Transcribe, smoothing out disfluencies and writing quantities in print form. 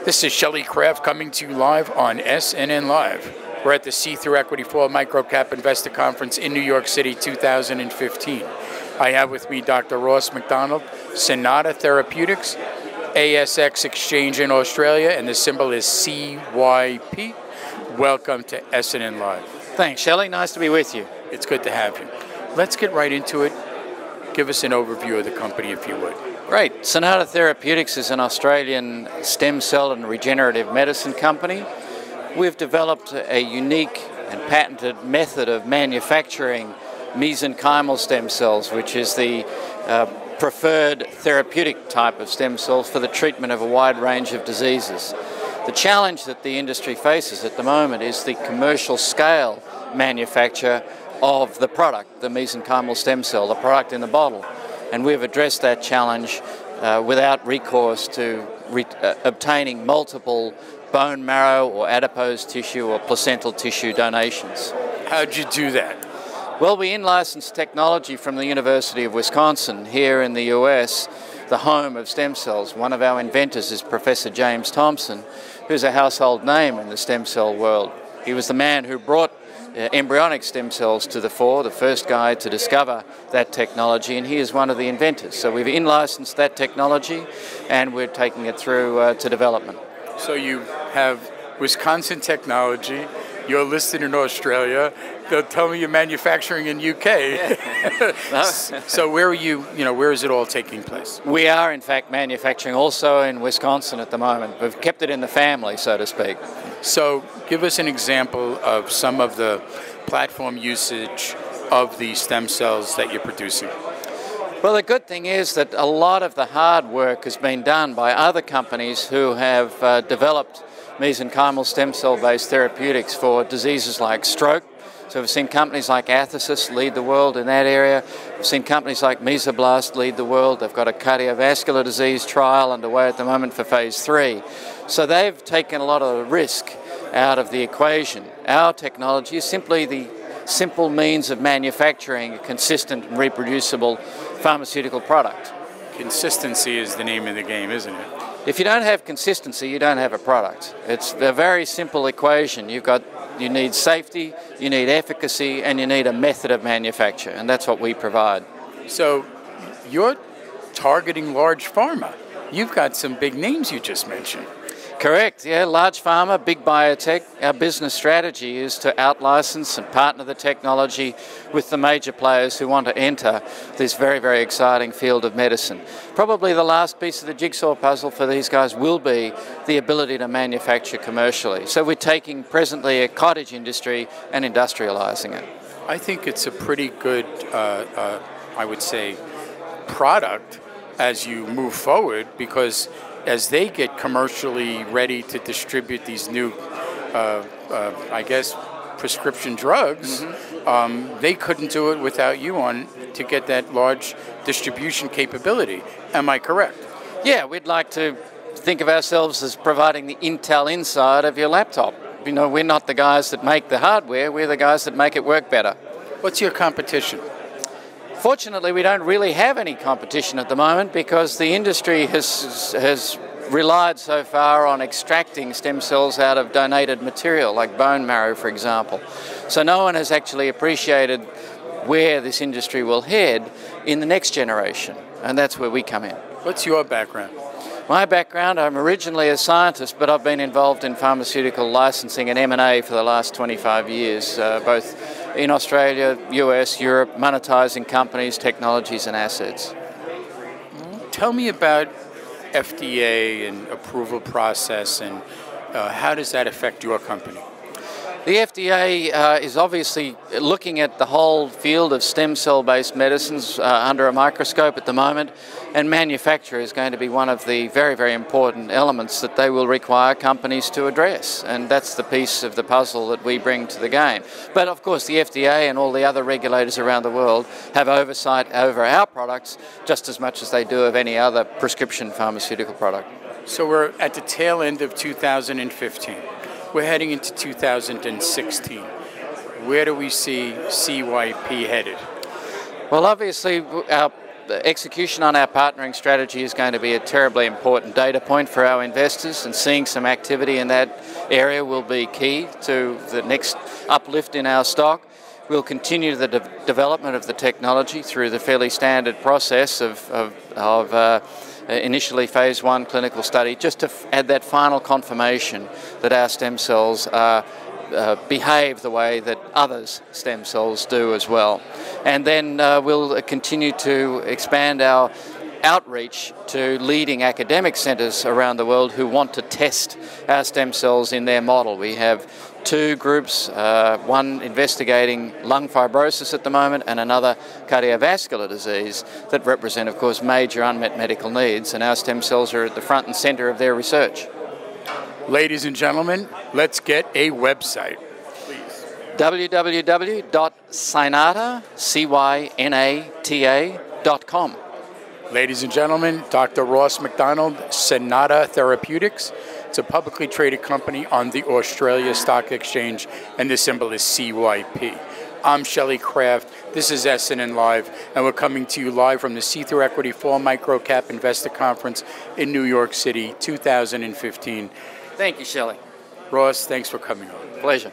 This is Shelley Kraft coming to you live on SNNLive. We're at the SeeThruEquity Fall MicroCap Investor Conference in New York City 2015. I have with me Dr. Ross Macdonald, Cynata Therapeutics, ASX exchange in Australia, and the symbol is CYP. Welcome to SNNLive. Thanks, Shelley. Nice to be with you. It's good to have you. Let's get right into it. Give us an overview of the company, if you would. Great. Cynata Therapeutics is an Australian stem cell and regenerative medicine company. We've developed a unique and patented method of manufacturing mesenchymal stem cells, which is the preferred therapeutic type of stem cells for the treatment of a wide range of diseases. The challenge that the industry faces at the moment is the commercial scale manufacture of the product, the mesenchymal stem cell, the product in the bottle. And we've addressed that challenge without recourse to obtaining multiple bone marrow or adipose tissue or placental tissue donations. How'd you do that? Well, we in-licensed technology from the University of Wisconsin here in the US, the home of stem cells. One of our inventors is Professor James Thompson, who's a household name in the stem cell world. He was the man who brought embryonic stem cells to the fore, the first guy to discover that technology, and he is one of the inventors. So we've in-licensed that technology and we're taking it through to development. So you have Wisconsin technology, you're listed in Australia, they'll tell me you're manufacturing in UK. No. So where are you, where is it all taking place? We are in fact manufacturing also in Wisconsin at the moment. We've kept it in the family, so to speak. So give us an example of some of the platform usage of the stem cells that you're producing. Well, the good thing is that a lot of the hard work has been done by other companies who have developed mesenchymal stem cell-based therapeutics for diseases like stroke. So we've seen companies like Athersys lead the world in that area. We've seen companies like Mesoblast lead the world. They've got a cardiovascular disease trial underway at the moment for phase 3. So they've taken a lot of the risk out of the equation. Our technology is simply the simple means of manufacturing a consistent and reproducible pharmaceutical product. Consistency is the name of the game, isn't it? If you don't have consistency, you don't have a product. It's a very simple equation. You need safety, you need efficacy, and you need a method of manufacture, and that's what we provide. So you're targeting large pharma. You've got some big names you just mentioned. Correct, yeah, large pharma, big biotech. Our business strategy is to out-license and partner the technology with the major players who want to enter this very, very exciting field of medicine. Probably the last piece of the jigsaw puzzle for these guys will be the ability to manufacture commercially. So we're taking presently a cottage industry and industrializing it. I think it's a pretty good, I would say, product as you move forward, because as they get commercially ready to distribute these new, I guess, prescription drugs, they couldn't do it without you on to get that large distribution capability. Am I correct? Yeah, we'd like to think of ourselves as providing the Intel inside of your laptop. We're not the guys that make the hardware, we're the guys that make it work better. What's your competition? Fortunately, we don't really have any competition at the moment because the industry has relied so far on extracting stem cells out of donated material, like bone marrow, for example. So no one has actually appreciated where this industry will head in the next generation, and that's where we come in. What's your background? My background, I'm originally a scientist, but I've been involved in pharmaceutical licensing and M&A for the last 25 years, both in Australia, US, Europe, monetizing companies, technologies and assets. Tell me about FDA and approval process, and how does that affect your company? The FDA is obviously looking at the whole field of stem cell-based medicines under a microscope at the moment, and manufacture is going to be one of the very, very important elements that they will require companies to address, and that's the piece of the puzzle that we bring to the game. But of course the FDA and all the other regulators around the world have oversight over our products just as much as they do of any other prescription pharmaceutical product. So we're at the tail end of 2015. We're heading into 2016. Where do we see CYP headed? Well, obviously, our the execution on our partnering strategy is going to be a terribly important data point for our investors, and seeing some activity in that area will be key to the next uplift in our stock. We'll continue the development of the technology through the fairly standard process of initially phase 1 clinical study, just to add that final confirmation that our stem cells behave the way that others' stem cells do as well. And then we'll continue to expand our outreach to leading academic centres around the world who want to test our stem cells in their model. We have 2 groups, one investigating lung fibrosis at the moment and another cardiovascular disease, that represent, of course, major unmet medical needs, and our stem cells are at the front and centre of their research. Ladies and gentlemen, let's get a website, please. www.cynata.com. Ladies and gentlemen, Dr. Ross Macdonald, Cynata Therapeutics. It's a publicly traded company on the Australia Stock Exchange, and the symbol is CYP. I'm Shelley Kraft. This is SNNLive, and we're coming to you live from the SeeThruEquity Fall MicroCap Investor Conference in New York City, 2015. Thank you, Shelley. Ross, thanks for coming on. Pleasure.